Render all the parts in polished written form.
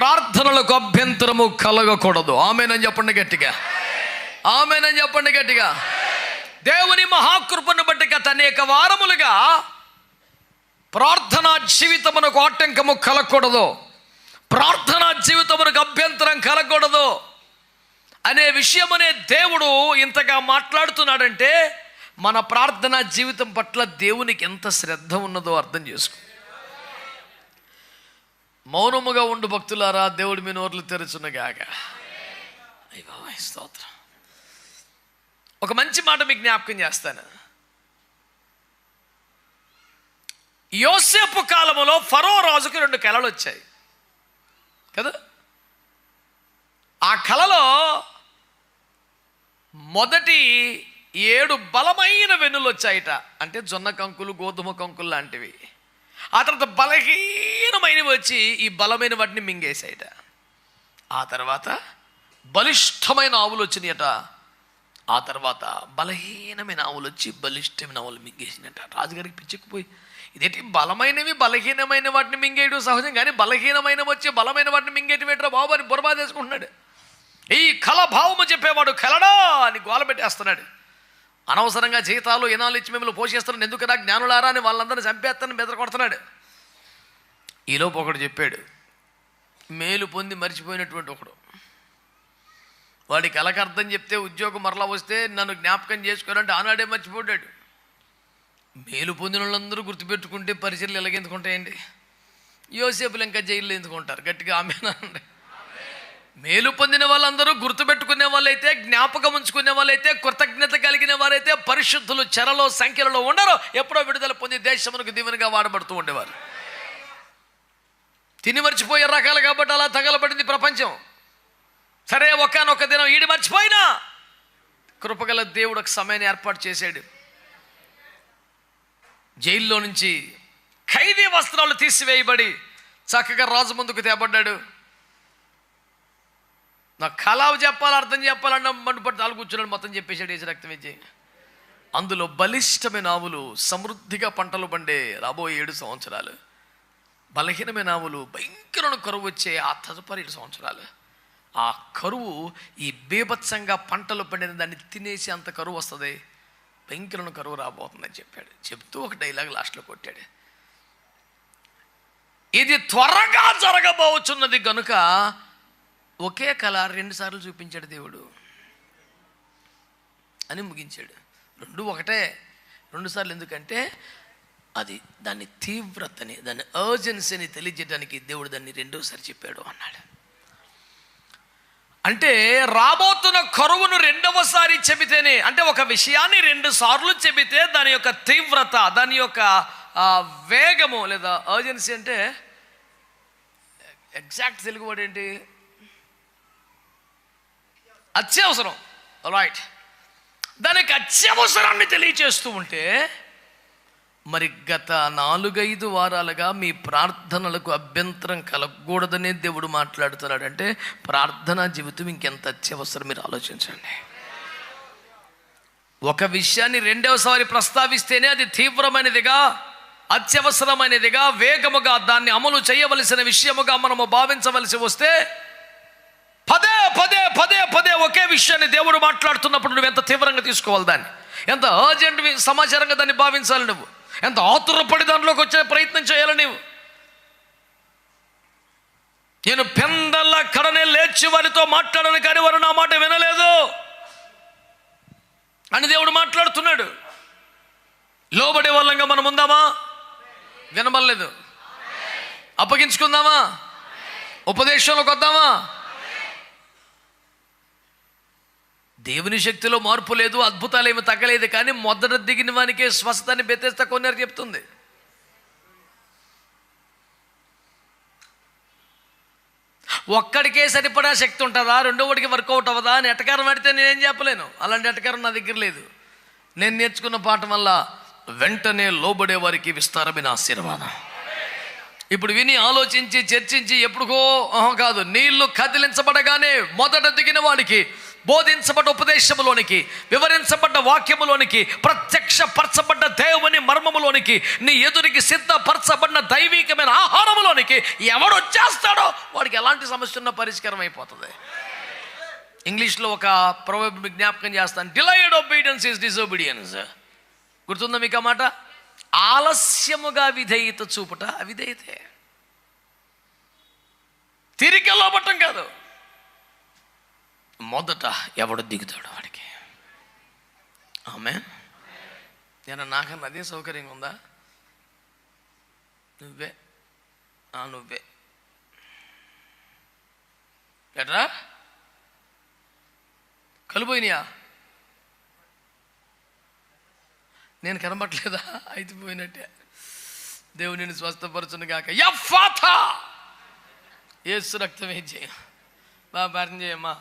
ప్రార్థనలకు అభ్యంతరము కలగకూడదు. ఆమేనని చెప్పండి గట్టిగా, ఆమేనని చెప్పండి గట్టిగా. దేవుని మహాకృపను బట్టి గత అనేక వారములుగా ప్రార్థనా జీవితమునకు ఆటంకము కలగకూడదు, ప్రార్థనా జీవితమునకు అభ్యంతరం కలగకూడదు అనే విషయమనే దేవుడు ఇంతగా మాట్లాడుతున్నాడంటే మన ప్రార్థనా జీవితం పట్ల దేవునికి ఎంత శ్రద్ధ ఉన్నదో అర్థం చేసుకో. మౌనముగా ఉండు భక్తులారా, దేవుడు మీ నోర్లు తెరుచునుగాక. అయ్యో స్తోత్రం. ఒక మంచి మాట మీకు జ్ఞాపకం చేస్తాను. యోసేపు కాలములో ఫరో రాజుకు 2 కలలు వచ్చాయి కదా. ఆ కలలో మొదటి 7 బలమైన వెన్నులు వచ్చాయిట, అంటే జొన్న కంకులు గోధుమ కంకులు లాంటివి. ఆ తర్వాత బలహీనమైనవి వచ్చి ఈ బలమైన వాటిని మింగేశాయిట. ఆ తర్వాత బలిష్టమైన ఆవులు వచ్చినాయట. ఆ తర్వాత బలహీనమైన ఆవులు వచ్చి బలిష్టమైన ఆవులు మింగేసినట. రాజుగారికి పిచ్చెక్కిపోయి, ఇదేంటి బలమైనవి బలహీనమైన వాటిని మింగేయడం సహజం, కానీ బలహీనమైన వచ్చి బలమైన వాటిని మింగేయటం ఏంట్రా బాబు అని బుర్రబా చేసుకుంటున్నాడు. ఈ కళ భావము చెప్పేవాడు కలడా అని గోల పెట్టేస్తున్నాడు. అనవసరంగా జీతాలు ఇనాలు ఇచ్చి మిమ్మల్ని పోషిస్తున్నాను ఎందుకురా జ్ఞానులారా అని వాళ్ళందరినీ చంపేస్తానని బెదర కొడుతున్నాడు. ఈలోపు ఒకడు చెప్పాడు, మేలు పొంది మర్చిపోయినటువంటి ఒకడు. వాడికి కళకు అర్థం చెప్తే ఉద్యోగం మరలా వస్తే నన్ను జ్ఞాపకం చేసుకోవాలంటే ఆనాడే మర్చిపోయాడు. మేలు పొందిన వాళ్ళందరూ గుర్తుపెట్టుకుంటే పరిచయలు ఎలాగెందుకుంటాయండి? యోసేపులు ఇంకా జైల్లో ఎందుకుంటారు? గట్టిగా ఆమేనండి. మేలు పొందిన వాళ్ళందరూ గుర్తుపెట్టుకునే వాళ్ళైతే, జ్ఞాపకం ఉంచుకునే వాళ్ళైతే, కృతజ్ఞత కలిగిన వారైతే పరిశుద్ధులు చెరలో సంఖ్యలలో ఉండరు. ఎప్పుడో విడుదల పొంది దేశమునకు దీవెనగా వాడబడుతూ ఉండేవారు. తిని మర్చిపోయే రకాలు కాబట్టి అలా తగలబడింది ప్రపంచం. సరే, ఒక్కనొక్క దినం ఈడి మర్చిపోయినా కృపగల దేవుడు ఒక సమయాన్ని ఏర్పాటు చేశాడు. జైల్లో నుంచి ఖైదీ వస్త్రాలు తీసివేయబడి చక్కగా రాజు ముందుకు తేబడ్డాడు. నా కళావు చెప్పాలి, అర్థం చెప్పాలన్న మండుపట్టి నాలుగు కూర్చున్నాడు. మొత్తం చెప్పేశాడు వేసి రక్తం ఇచ్చి. అందులో బలిష్టమైన ఆవులు సమృద్ధిగా పంటలు పండే రాబోయే 7 సంవత్సరాలు, బలహీనమైన ఆవులు భయంకరమైన కరువు వచ్చే ఆ తదుపరి 7 సంవత్సరాలు. ఆ కరువు ఈ బీభత్సంగా పంటలు పండిన దాన్ని తినేసి అంత కరువు వస్తుంది, భయంకరమైన కరువు రాబోతుందని చెప్పాడు. చెప్తూ ఒక డైలాగ్ లాస్ట్లో కొట్టాడు, ఇది త్వరగా జరగబోతున్నది గనుక ఒకే కళ 2 సార్లు చూపించాడు దేవుడు అని ముగించాడు. 2 ఒకటే, 2 సార్లు ఎందుకంటే అది దాని తీవ్రతని, దాని అర్జెన్సీని తెలియజేయడానికి దేవుడు దాన్ని 2సారి చెప్పాడు అన్నాడు. అంటే రాబోతున్న కరువును 2వసారి చెబితేనే, అంటే ఒక విషయాన్ని 2 సార్లు చెబితే దాని యొక్క తీవ్రత, దాని యొక్క వేగము లేదా అర్జెన్సీ, అంటే ఎగ్జాక్ట్ తెలుగు వర్డ్ ఏంటి? అత్యవసరం. రైట్. దానికి అత్యవసరాన్ని తెలియచేస్తూ ఉంటే, మరి గత 4-5 వారాలుగా మీ ప్రార్థనలకు అభ్యంతరం కలగకూడదనే దేవుడు మాట్లాడుతున్నాడు. అంటే ప్రార్థనా జీవితం ఇంకెంత అత్యవసరం మీరు ఆలోచించండి. ఒక విషయాన్ని 2వసారి ప్రస్తావిస్తేనే అది తీవ్రమైనదిగా, అత్యవసరమైనదిగా, వేగముగా దాన్ని అమలు చేయవలసిన విషయముగా మనము భావించవలసి వస్తే పదే పదే పదే పదే ఒకే విషయాన్ని దేవుడు మాట్లాడుతున్నప్పుడు నువ్వు ఎంత తీవ్రంగా తీసుకోవాలి, దాన్ని ఎంత అర్జెంట్ సమాచారంగా దాన్ని భావించాలి, నువ్వు ఎంత ఆతురపడి దానిలోకి వచ్చే ప్రయత్నం చేయాలి. నేను పెందల కడనే లేచి వారితో మాట్లాడను కానీ వారు నా మాట వినలేదు అని దేవుడు మాట్లాడుతున్నాడు. లోబడే వాళ్ళంగా మనం ఉందామా? వినబడలేదు. అప్పగించుకుందామా? ఉపదేశంలోకి వద్దామా? దేవుని శక్తిలో మార్పు లేదు, అద్భుతాలు ఏమి తగ్గలేదు, కానీ మొదట దిగిన వానికే స్వస్థతని బెతెస్దా కొన్నారు చెప్తుంది. ఒక్కడికే సరిపడా శక్తి ఉంటుందా? 2వడికి వర్కౌట్ అవ్వదా అని ఎటకారం ఆడితే నేనేం చెప్పలేను. అలాంటి ఎటకారం నా దగ్గర లేదు. నేను నేర్చుకున్న పాఠం వల్ల వెంటనే లోబడే వారికి విస్తారమైన ఆశీర్వాదం. ఇప్పుడు విని ఆలోచించి చర్చించి ఎప్పుడుకో కాదు, నీళ్లు కదిలించబడగానే మొదట దిగిన వాడికి బోధించబడ్డ ఉపదేశములోనికి, వివరించబడ్డ వాక్యములోనికి, ప్రత్యక్షపరచబడ్డ దేవుని మర్మములోనికి, నీ ఎదురికి సిద్ధపరచబడిన దైవికమైన ఆహారములోనికి ఎవడొచ్చేస్తాడో వాడికి ఎలాంటి సమస్య ఉన్న పరిష్కారం అయిపోతుంది. ఇంగ్లీష్లో ఒక ప్రొవర్బ్ జ్ఞాపకం చేస్తాను, డిలైడ్ ఒబీడియన్స్ ఈజ్ డిసొబీడియన్స్. గుర్తుందా మీకు ఆ మాట? ఆలస్యముగా విధేయత చూపుట అవిధేయతే. తిరిగి లోపటం కాదు, మొదట ఎవడు దిగుతాడు వాడికి. ఆమేన్. నేను నాకన్నా అదే సౌకర్యంగా ఉందా? నువ్వే నువ్వే ఎట్రా కలిపోయినాయా? నేను కనబట్లేదా? అయితే పోయినట్టే. దేవుని నిన్ను స్వస్థపరచును గాక. యెఫాతా, యేసు రక్తం ఏం చేయ బాగా ప్రార్థన చేయమ్మా.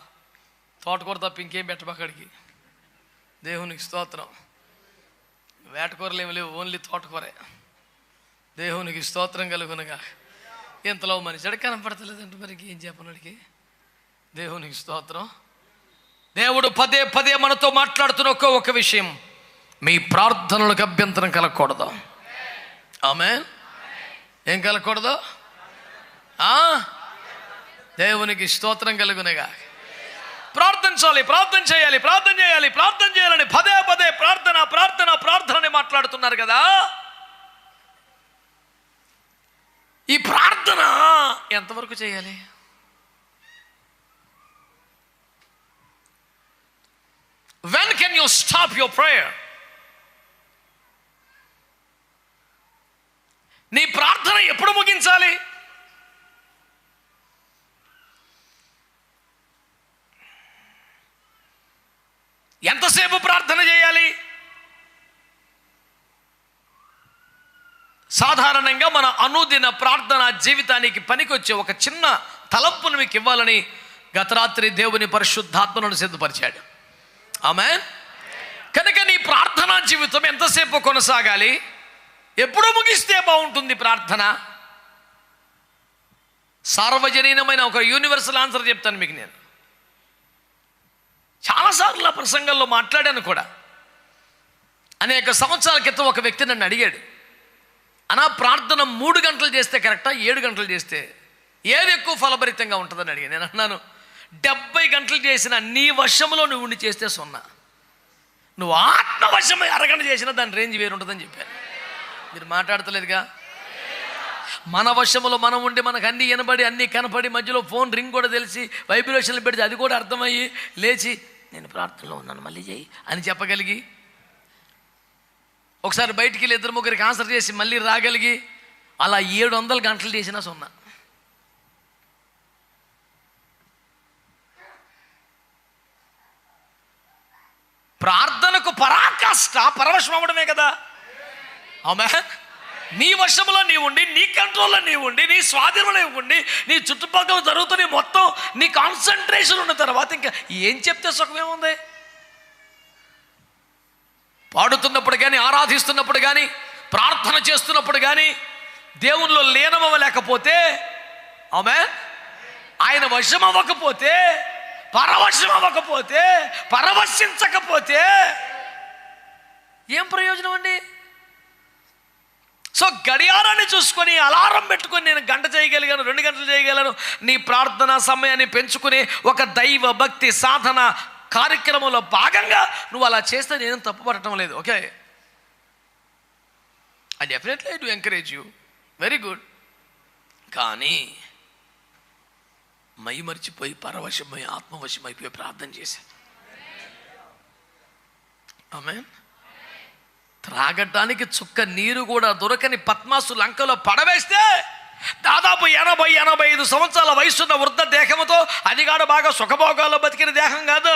తోటకూర తప్ప ఇంకేం పెట్టబక్కడికి. దేవునికి స్తోత్రం. వేటకూరలు ఏమి లేవు, ఓన్లీ తోటకూరే. దేవునికి స్తోత్రం కలుగునగా. ఇంతలో మనిషి కనపడతలేదంటే మరి ఏం చెప్పనడికి. దేవునికి స్తోత్రం. దేవుడు పదే పదే మనతో మాట్లాడుతున్న ఒక విషయం, మీ ప్రార్థనలకు అభ్యంతరం కలగకూడదు. ఆమేన్. ఏం కలగకూడదు? దేవునికి స్తోత్రం కలుగునగా. ప్రార్థించాలి, ప్రార్థన చేయాలి, ప్రార్థన చేయాలి, ప్రార్థన చేయాలని పదే పదే ప్రార్థన ప్రార్థన ప్రార్థనని మాట్లాడుతున్నారు కదా. ఈ ప్రార్థన ఎంతవరకు చేయాలి? When can you stop your prayer? నీ ప్రార్థన ఎప్పుడు ముగించాలి? ఎంతసేపు ప్రార్థన చేయాలి? సాధారణంగా మన అనుదిన ప్రార్థన జీవితానికి పనికొచ్చే ఒక చిన్న తలంపును మీకు ఇవ్వాలని గత రాత్రి దేవుని పరిశుద్ధాత్మను సిద్ధపరిచాడు. ఆమేన్. కనుక నీ ప్రార్థనా జీవితం ఎంతసేపు కొనసాగాలి? ఎప్పుడు ముగిస్తే బాగుంటుంది ప్రార్థన? సార్వజనీనమైన ఒక యూనివర్సల్ ఆన్సర్ చెప్తాను మీకు. నేను చాలాసార్లు ఆ ప్రసంగంలో మాట్లాడాను కూడా. అనేక సంవత్సరాల క్రితం ఒక వ్యక్తి నన్ను అడిగాడు, అనా ప్రార్థన 3 గంటలు చేస్తే కరెక్టా, 7 గంటలు చేస్తే ఏది ఎక్కువ ఫలభరితంగా ఉంటుందని అడిగాను. నేను అన్నాను, 70 గంటలు చేసిన నీ వశంలో నువ్వు ఉండి చేస్తే 0. నువ్వు ఆత్మవశం అరగంట చేసినా దాని రేంజ్ వేరు ఉంటుందని చెప్పాను. మీరు మాట్లాడతలేదుగా. మన వశంలో మనం ఉండి మనకు అన్నీ వినబడి అన్నీ కనపడి మధ్యలో ఫోన్ రింగ్ కూడా తెలిసి వైబ్రేషన్లు పెడితే అది కూడా అర్థమయ్యి లేచి నేను ప్రార్థనలో ఉన్నాను మళ్ళీ చేయి అని చెప్పగలిగి, ఒకసారి బయటికి వెళ్ళి 2-3 ఆన్సర్ చేసి మళ్ళీ రాగలిగి, అలా 700 గంటలు చేసినా 0. ప్రార్థనకు పరాకాష్ట పరవశం అవ్వడమే కదా. ఆమేన్. నీ వశంలో నీ ఉండి, నీ కంట్రోల్లో నీ ఉండి, నీ స్వాధీనంలో ఉండి, నీ చుట్టుపక్కల జరుగుతున్న మొత్తం నీ కాన్సన్ట్రేషన్ ఉన్న తర్వాత ఇంకా ఏం చెప్తే సుఖమేముంది? పాడుతున్నప్పుడు కానీ, ఆరాధిస్తున్నప్పుడు కానీ, ప్రార్థన చేస్తున్నప్పుడు కానీ దేవునిలో లీనమవ్వలేకపోతే, ఆమేన్, ఆయన వశం అవ్వకపోతే, పరవశం అవ్వకపోతే, పరవశించకపోతే ఏం ప్రయోజనం అండి? సో గడియారాన్ని చూసుకొని అలారం పెట్టుకొని నేను 1 గంట చేయగలిగాను, 2 గంటలు చేయగలను, నీ ప్రార్థనా సమయాన్ని పెంచుకుని ఒక దైవ భక్తి సాధన కార్యక్రమంలో భాగంగా నువ్వు అలా చేస్తే నేను తప్పుపడటం లేదు. Okay, I definitely do encourage you, very good. కానీ మై మర్చిపోయి పరవశమై ఆత్మవశమైపోయి ప్రార్థన చేశాను. ఆమేన్. త్రాగటానికి చుక్క నీరు కూడా దొరకని పద్మాసు లంకలో పడవేస్తే దాదాపు 80-85 సంవత్సరాల వయసున్న వృద్ధ దేహంతో, అది కాదు బాగా సుఖభోగాల్లో బతికిన దేహం కాదు,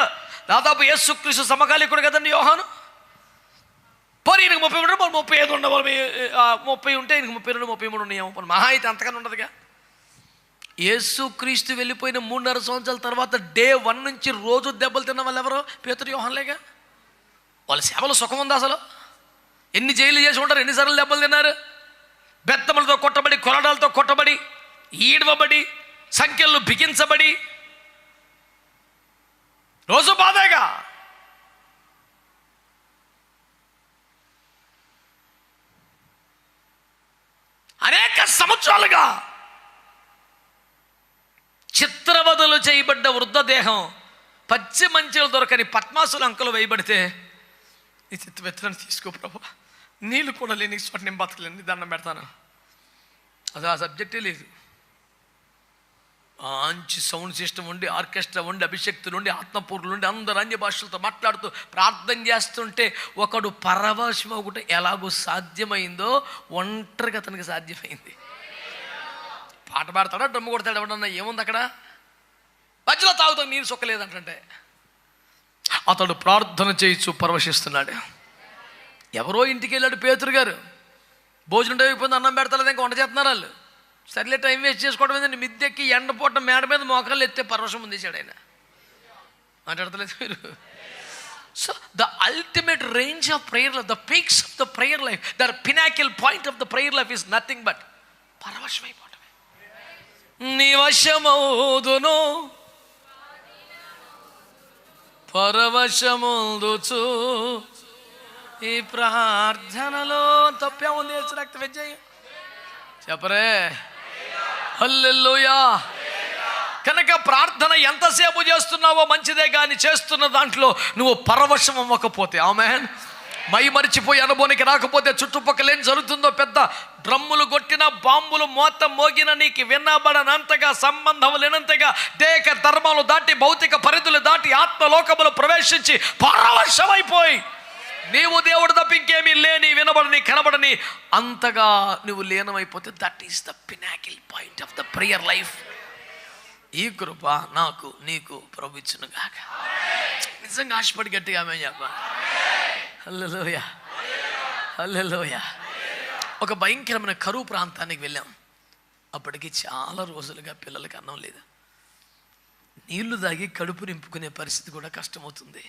దాదాపు యేసుక్రీస్తు సమకాలికుడు కదండి యోహాను. పోనీ ఈయనకు 30 ఉంటే 35 ఉండవు, 30 ఉంటే ఈయనకు 32, 33 ఉన్నాయేమో, మహా అయితే అంతకన్నా ఉండదుగా. యేసుక్రీస్తు వెళ్ళిపోయిన 3.5 సంవత్సరాల తర్వాత డే 1 నుంచి రోజు దెబ్బలు తిన్న వాళ్ళు ఎవరో? పేతురు, యోహాన్లేగా. వాళ్ళ సేవలో సుఖం ఉందా అసలు? ఎన్ని జైలు చేసి ఉంటారు, ఎన్నిసార్లు దెబ్బలు తిన్నారు? బెత్తములతో కొట్టబడి, కొరడాలతో కొట్టబడి, ఈడవబడి, సంఖ్యలు బిగించబడి, రోజు బాధేగా. అనేక సంవత్సరాలుగా చిత్రవదలు చేయబడ్డ వృద్ధదేహం పచ్చి మంచిలు దొరకని పద్మాసులు అంకలు వేయబడితే ఈ చిత్తవెత్తలను తీసుకో ప్రభు, నీళ్ళు కూడా లేని చోట నేను బతకలేని దండం పెడతాను. అది ఆ సబ్జెక్టే లేదు. మంచి సౌండ్ సిస్టమ్ ఉండి, ఆర్కెస్ట్రా ఉండి, అభిషక్తులు ఉండి, ఆత్మపూర్లు ఉండి, అందరు అన్య భాషలతో మాట్లాడుతూ ప్రార్థన చేస్తుంటే ఒకడు పరవశం ఒకటి ఎలాగో సాధ్యమైందో ఒంటరిగా అతనికి సాధ్యమైంది. పాట పాడతాడా, డ్రమ్ము కొడతాడు, ఎవడన్నా ఏముంది అక్కడ, మధ్యలో తాగుతాం నీరు సొక్కలేదంటే అతడు ప్రార్థన చేయొచ్చు పరవశిస్తున్నాడు. ఎవరో ఇంటికి వెళ్ళాడు పేతురు గారు, భోజనం అయిపోయింది, అన్నం పెడతలేదు, ఇంకా వంట చేస్తున్నారు వాళ్ళు. సర్లే టైం వేస్ట్ చేసుకోవడం ఏంటంటే మిద్దెక్కి ఎండపోట మేడ మీద మోకాళ్ళు ఎత్తే పరవశం ముందేశాడు ఆయన. మాట్లాడతలేదు మీరు? So the ultimate range of prayer life, the peaks of the prayer life, the pinnacle point of the prayer life is nothing but పరవశం అయిపోవటమే. నీ వశమౌదును పరవశముందుచు ఈ ప్రార్థనలో తప్పే ఉంది. రక్త విజయం చెప్పరే హల్లెలూయా. కనుక ప్రార్థన ఎంతసేపు చేస్తున్నావో మంచిదే, కానీ చేస్తున్న దాంట్లో నువ్వు పరవశం అవ్వకపోతే, ఆమేన్, మై మరిచిపోయి అనుభవానికి రాకపోతే, చుట్టుపక్కల ఏం జరుగుతుందో పెద్ద డ్రమ్ములు కొట్టిన, బాంబులు మోత మోగిన నీకు వినబడనంతగా, సంబంధం లేనంతగా, దేహ ధర్మాలు దాటి, భౌతిక పరిధులు దాటి ఆత్మలోకములు ప్రవేశించి పరవశమైపోయి నీవు దేవుడు తప్ప ఇంకేమీ లేని, వినబడని, కనబడని అంతగా నువ్వు లీనమైపోతే that is the pinnacle point of the prayer life. ఈ కృప నాకు నీకు ప్రభుత్వను గాక. నిజంగా ఆశపడి గట్టిగా ఆమె చెప్పాలి. హల్లెలూయా, హల్లెలూయా. ఒక భయంకరమైన కరువు ప్రాంతానికి వెళ్ళాం. అప్పటికి చాలా రోజులుగా పిల్లలకి అన్నం లేదు. నీళ్లు తాగి కడుపు నింపుకునే పరిస్థితి కూడా కష్టమవుతుంది.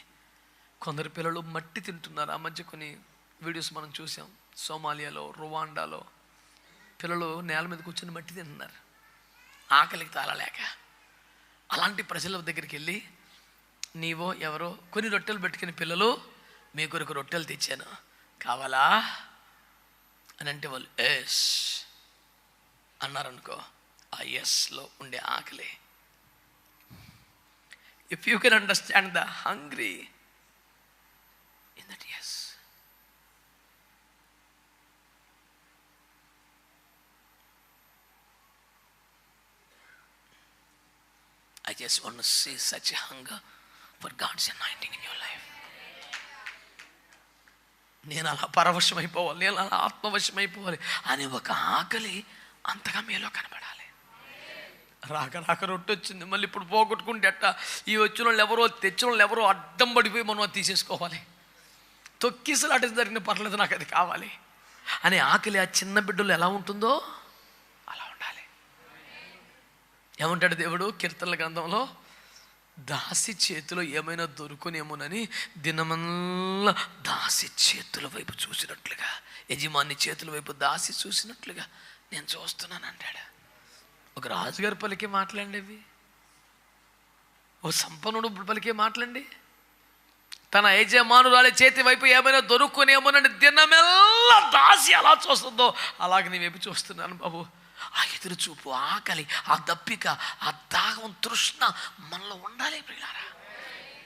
కొందరు పిల్లలు మట్టి తింటున్నారు. ఆ మధ్య కొన్ని వీడియోస్ మనం చూసాం. సోమాలియాలో, రువాండాలో పిల్లలు నేల మీద కూర్చొని మట్టి తింటున్నారు, ఆకలికి తాళలేక. అలాంటి ప్రజల దగ్గరికి వెళ్ళి నీవో ఎవరో కొన్ని రొట్టెలు పెట్టుకుని, పిల్లలు మీ కొరకు రొట్టెలు తెచ్చాను కావాలా అని అంటే వాళ్ళు ఎస్ అన్నారనుకో, ఆ ఎస్లో ఉండే ఆకలి. If you can understand the hungry in that yes, I just want to see such a hunger for God's anointing in your life. నేను అలా పరవశమైపోవాలి, నేను అలా ఆత్మవశమైపోవాలి అని ఒక ఆకలి అంతగా మీలో కనబడాలి. రాక రాక రొట్టె వచ్చింది, మళ్ళీ ఇప్పుడు పోగొట్టుకుంటే అట్ట, ఈ వచ్చిన వాళ్ళు ఎవరో, తెచ్చిన వాళ్ళు ఎవరో అడ్డం పడిపోయి మనం తీసేసుకోవాలి. తొక్కిసలాట జరిగిన పర్లేదు, నాకు అది కావాలి అనే ఆకలి ఆ చిన్న బిడ్డలు ఎలా ఉంటుందో అలా ఉండాలి. ఏమంటాడు దేవుడు కీర్తనల గ్రంథంలో, దాసి చేతిలో ఏమైనా దొరుకునేమోనని దినమల్లా దాసి చేతుల వైపు చూసినట్లుగా, యజమాని చేతుల వైపు దాసి చూసినట్లుగా నేను చూస్తున్నాను అంటాడు. ఒక రాజుగారి పలికే మాట్లాడండి అవి, ఓ సంపన్నుడు పలికే మాట్లాడండి. తన యజమానురాలి చేతి వైపు ఏమైనా దొరుకునేమోనని దినమెల్లా దాసి అలా చూస్తుందో అలాగే నీ వైపు చూస్తున్నాను బాబు. ఆ ఎదురు చూపు, ఆకలి, ఆ దప్పిక, ఆ దాహం, తృష్ణ మనలో ఉండాలి ప్రియులారా,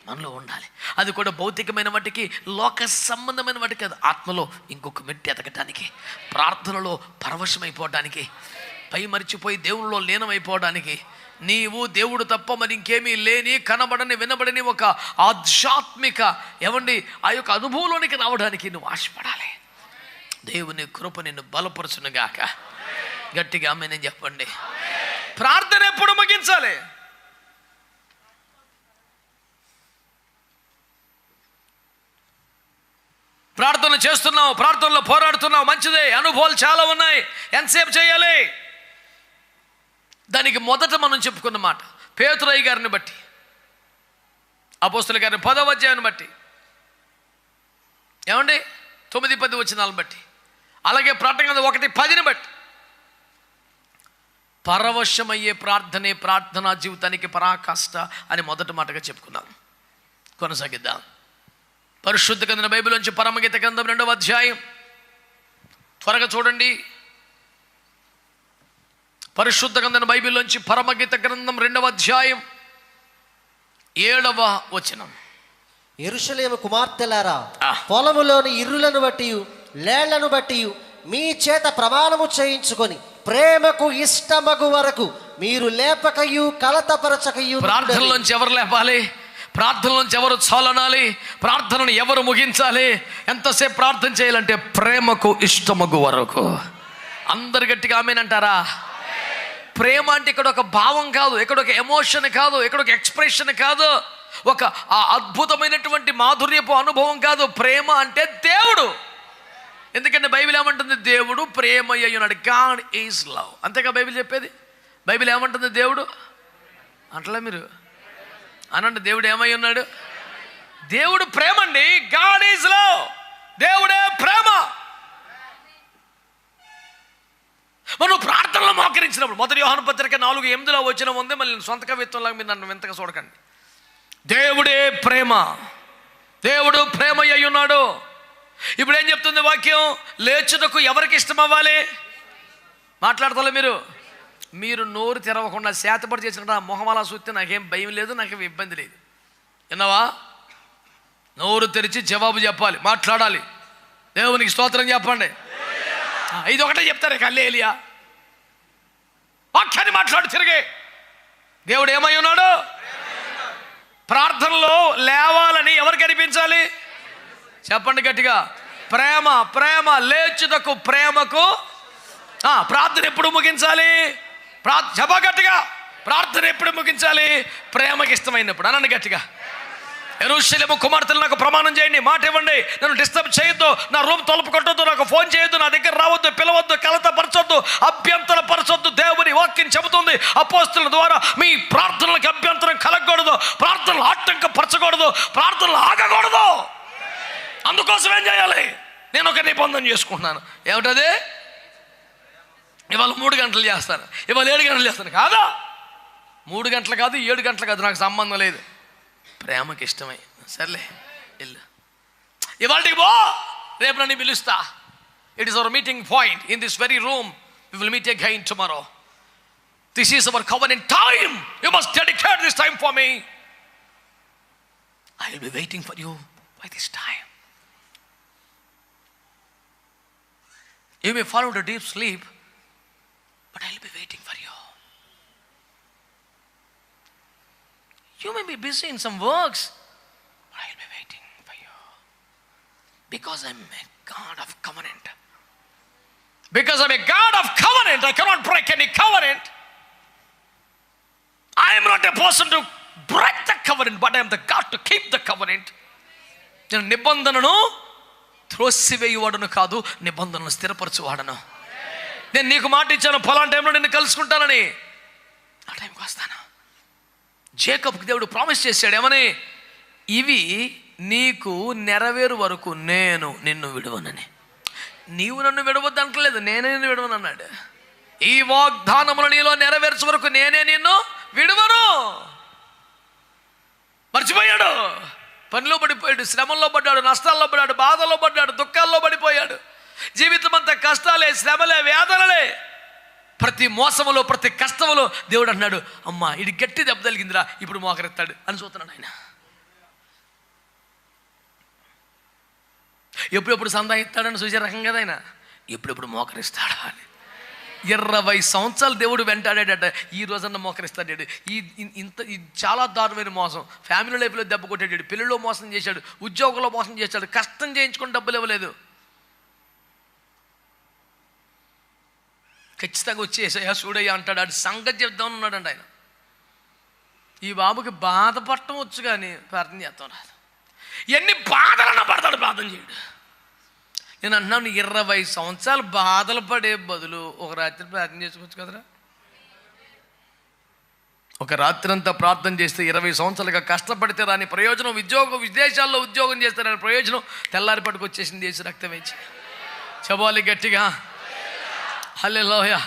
మనలో ఉండాలి. అది కూడా భౌతికమైన వాటికి, లోక సంబంధమైన వాటికి కాదు, ఆత్మలో ఇంకొక మెట్టి ఎదగటానికి, ప్రార్థనలో పరవశమైపోవడానికి, పై మరిచిపోయి దేవుళ్ళలో లీనమైపోవడానికి, నీవు దేవుడు తప్ప మరి ఇంకేమీ లేని, కనబడని, వినబడని ఒక ఆధ్యాత్మిక ఏమండి ఆ యొక్క అనుభవంలోనికి రావడానికి నువ్వు ఆశపడాలి. దేవుని కృప నిన్ను బలపరచునుగాక. గట్టిగా ఆమేన్ అని చెప్పండి. ప్రార్థన ఎప్పుడు ముగించాలి? ప్రార్థన చేస్తున్నావు, ప్రార్థనలో పోరాడుతున్నావు, మంచిదే, అనుభవాలు చాలా ఉన్నాయి. ఎంతసేపు చేయాలి? దానికి మొదట మనం చెప్పుకున్న మాట పేతురయ్య గారిని బట్టి, అపోస్తలుల గారిని 10వ అధ్యాయాన్ని బట్టి, ఏమండి 9-10 వచనాలను బట్టి, అలాగే ప్రకటన 1:10 బట్టి పరవశమయ్యే ప్రార్థనే ప్రార్థనా జీవితానికి పరాకాష్ట అని మొదటి మాటగా చెప్పుకున్నాం. కొనసాగిద్దాం. పరిశుద్ధ గ్రంథం బైబిల్ నుంచి పరమగీత గ్రంథం 2వ అధ్యాయం, త్వరగా చూడండి. పరిశుద్ధ గ్రంథం బైబిల్ నుంచి పరమగీత గ్రంథం 2వ అధ్యాయం 7వ వచనం. యెరూషలేము కుమార్తెలారా, పొలములోని ఇర్రులను బట్టి లేళ్లను బట్టి మీ చేత ప్రమాణము చేయించుకొని ప్రేమకు ఇష్టమగు వరకు మీరు లేపకయు కలతపరచకయు. ప్రార్థనలోంచి ఎవరు లేపాలి? ప్రార్థనలోంచి ఎవరు చాలనాలి? ప్రార్థనను ఎవరు ముగించాలి? ఎంతసేపు ప్రార్థన చేయాలంటే ప్రేమకు ఇష్టమగు వరకు. అందరు గట్టిగా ఆమేనంటారా? ప్రేమ అంటే ఇక్కడ ఒక భావం కాదు, ఇక్కడ ఒక ఎమోషన్ కాదు, ఇక్కడ ఒక ఎక్స్ప్రెషన్ కాదు, ఒక అద్భుతమైనటువంటి మాధుర్యపు అనుభవం కాదు. ప్రేమ అంటే దేవుడు. ఎందుకంటే బైబిల్ ఏమంటుంది? దేవుడు ప్రేమ అయి ఉన్నాడు. God is love. అంతేగా బైబిల్ చెప్పేది. బైబిల్ ఏమంటుంది? దేవుడు అంటలే మీరు అనండి. దేవుడు ఏమై ఉన్నాడు? దేవుడు ప్రేమ అండి. God is love. దేవుడే ప్రేమ. మనం ప్రార్థనలో మోకరించినప్పుడు 1 యోహాను పత్రిక 4:8 వచనం ఉంది. మళ్ళీ సొంత కవిత్వంలాగా మీరు నన్ను వింతగా చూడకండి. దేవుడే ప్రేమ, దేవుడు ప్రేమ అయి ఉన్నాడు. ఇప్పుడు ఏం చెప్తుంది వాక్యం? లేచుటకు ఎవరికి ఇష్టం అవ్వాలి? మాట్లాడతారా మీరు నోరు తెరవకుండా శాతపడి చేసిన మొహమాలా చూస్తే నాకేం భయం లేదు, నాకేం ఇబ్బంది లేదు. విన్నావా? నోరు తెరిచి జవాబు చెప్పాలి, మాట్లాడాలి. దేవునికి స్తోత్రం చెప్పండి. ఇది ఒకటే చెప్తారు హల్లెలూయా. వాక్యాన్ని మాట్లాడు తిరిగే. దేవుడు ఏమై ఉన్నాడు? ప్రార్థనలో లేవాలని ఎవరికి అనిపించాలి? చెప్పండి గట్టిగా. ప్రేమ. ప్రేమ లేచుటకు ప్రేమకు. ప్రార్థన ఎప్పుడు ముగించాలి? చెప్ప గట్టిగా. ప్రార్థన ఎప్పుడు ముగించాలి? ప్రేమకి ఇష్టమైనప్పుడు. అనండి గట్టిగా. యెరూషలేము కుమార్తెలు నాకు ప్రమాణం చేయండి, మాట ఇవ్వండి, నన్ను డిస్టర్బ్ చేయొద్దు, నా రూమ్ తలుపు కొట్టొద్దు, నాకు ఫోన్ చేయొద్దు, నా దగ్గర రావద్దు, పిలవద్దు, కలతపరచొద్దు, అభ్యంతర పరచొద్దు. దేవుని వాక్యం చెబుతుంది అపోస్తలుల ద్వారా మీ ప్రార్థనలకు అభ్యంతరం కలగకూడదు, ప్రార్థనలు ఆటంకపరచకూడదు, ప్రార్థనలు ఆగకూడదు. అందుకోసం ఏం చేయాలి? నేను ఒక నిబంధన చేసుకుంటున్నాను. ఏమిటది? ఇవాళ 3 గంటలు చేస్తాను, ఇవాళ 7 గంటలు చేస్తాను. కాదా? 3 గంటలు కాదు, 7 గంటలు కాదు, నాకు సంబంధం లేదు. ప్రేమకి ఇష్టమై సర్లే వెళ్ళు. ఇవాళకి పో, రేపు నన్ను పిలుస్తా. It is our meeting point in this very room. We will meet again tomorrow. This is our covenant time. You must dedicate this time for me. I will be waiting for you by this time. You may fall into deep sleep, but I will be waiting for you. You may be busy in some works, but I will be waiting for you. Because I am a God of covenant. Because I am a God of covenant, I cannot break any covenant. I am not a person to break the covenant, but I am the God to keep the covenant. నేను నిబంధనను త్రోసివేయువాడను కాదు, నిబంధనను స్థిరపరచువాడను. నేను నీకు మాట ఇచ్చాను, ఫలానా టైంలో నిన్ను కలుసుకుంటానని. ఆ టైంకి వస్తాను. జేకబ్కి దేవుడు ప్రామిస్ చేశాడు ఏమని? ఇవి నీకు నెరవేరు వరకు నేను నిన్ను విడువనని. నీవు నన్ను విడవద్దు అంటలేదు, నేనే నిన్ను విడవను అన్నాడు. ఈ వాగ్దానములు నీలో నెరవేర్చే వరకు నేనే నిన్ను విడువను. మర్చిపోయాడు. పనిలో పడిపోయాడు, శ్రమల్లో పడ్డాడు, నష్టాల్లో పడ్డాడు, బాధల్లో పడ్డాడు, దుఃఖాల్లో పడిపోయాడు. జీవితం అంతా కష్టాలే, శ్రమలే, వేదనలే. ప్రతి మోసములో, ప్రతి కష్టములో దేవుడు అన్నాడు, అమ్మా ఇది గట్టి దెబ్బ తగిలిందిరా, ఇప్పుడు మోకరెత్తాడు అని చూస్తున్నాడు ఆయన. ఎప్పుడెప్పుడు సందాయిస్తాడని చూసే రకం కదా ఆయన. ఎప్పుడెప్పుడు మోకరిస్తాడా అని 20 సంవత్సరాలు దేవుడు వెంటాడాడట. ఈ రోజన్నా మోకరిస్తాడాడు. ఇంత చాలా దారుణమైన మోసం. ఫ్యామిలీ లైఫ్లో దెబ్బ కొట్టాడు, పెళ్ళిలో మోసం చేశాడు, ఉద్యోగంలో మోసం చేశాడు, కష్టం చేయించుకొని డబ్బులు ఇవ్వలేదు. ఖచ్చితంగా వచ్చేసయ్యా చూడయ్యా అంటాడు. అది సంగతి చెప్దాం ఉన్నాడంట ఆయన. ఈ బాబుకి బాధపడటం వచ్చు కానీ ప్రార్థన చేస్తాం రాదు. ఎన్ని బాధలన్నా పడతాడు, ప్రార్థన చేయడు. నేను అంటున్నాను 20 సంవత్సరాలు బాధలు పడే బదులు ఒక రాత్రి ప్రార్థన చేసుకోవచ్చు కదరా. ఒక రాత్రి అంతా ప్రార్థన చేస్తే 20 సంవత్సరాలుగా కష్టపడితే రాని ప్రయోజనం, విదేశాల్లో ఉద్యోగం చేస్తే రాని ప్రయోజనం తెల్లారి పట్టుకొచ్చేసింది. చేసి రక్తం వేసి చెప్పాలి గట్టిగా హల్లెలూయా.